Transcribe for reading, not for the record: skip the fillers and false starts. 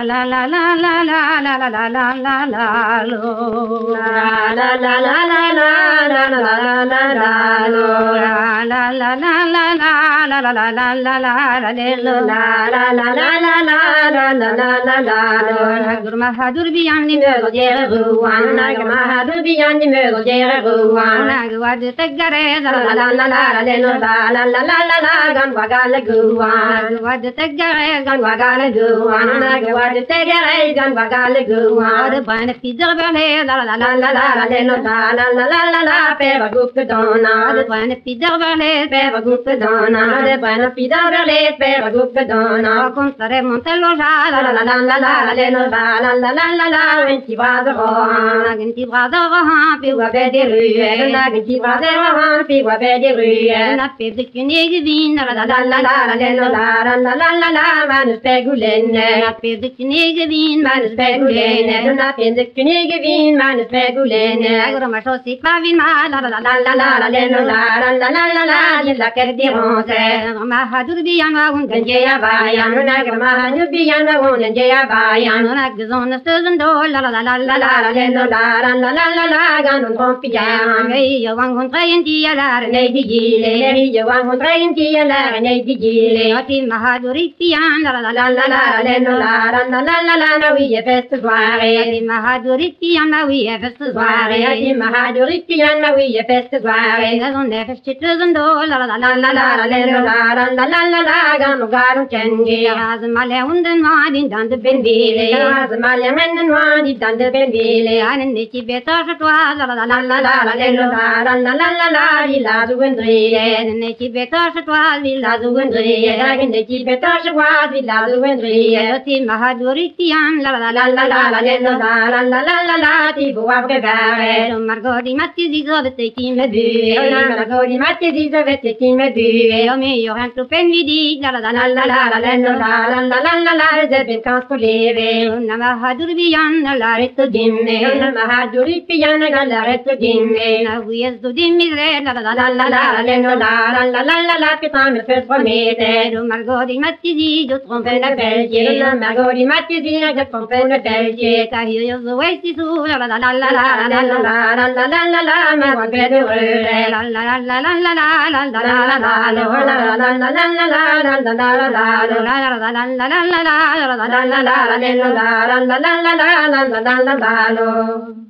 la la la la la la la la la la la lo. La la la la la la la la la la la lo. La la la la la la la la la la la la la lo. La la la la la la la la la la lo. Nagur mahadur biyani mego jere ruwan. Nagur mahadur biyani mego jere ruwan. Nagur wadu tegare la la la la la la lo. La la la la la la gan wagale guwan. Nagur wadu tegare gan wagale guwan. Nagur wadu tegare gan wagale guwan. Ode bana pidar bale la la la la la lo. La la la la la la peva gupe dona. Ode bana pidar bale peva gupe dona. Ode bana pidar bale peva gupe dona. Contare montello la la la la la la lo. La la la la la la venti vado rohan. Venti vado rohan pi wa be de rue. Venti vado rohan pi wa be de rue. Na pe de kunige vin la la la la la lo. La la la la la la manus pegulene. Na pe de kunige vin manus pegulene. Na pe de kunige vin manus pegulene. Agora ma so si pa vin ma la la la la la lo. La la la la la la la ker di ronse. Ma hadur bi yama un ganje ya bayan. Na ma hadur bi yama un ganje ya bayan. Na gzon stuzn do la la la la la lo. La la la la la gan un rompi ya. Ei yo wang un train di ya la ne di gile. Ei yo wang un train di ya la ne di gile. Ati ma hadur pian la la la la la la la la la la na wi e fest soirée. Ati ma hadur pian na wi e fest soirée. Ati ma hadur pian na wi e fest soirée. Gazon ne fest stuzn do la la la la la la la gan un garun chengi. Az male unden ma din dan de benvile. Az male men ma din dan de benvile. Anen ne ci beta twa la la la la la la la zuendrie. Ne ci beta twa la zuendrie. Ne ci beta twa la zuendrie. Ti mahaduri tian la la la la la la ti boa bevare. Margot di matti di zovete ti me bue. Margot di matti di zovete ti me bue. O mi io entro penvidi la la la la la zebin kanskoleve. Una mahadur biyan la retto dimme. Una mahadur biyan la retto dimme. Na wies do dimmi la la la la pitam fait promete. Margot di matti di jo trompe la belge. Margot di matti di jo trompe la belge. Ta io zo westi su la la la la ma wa be de re. La la la la la la la la la la la la la la la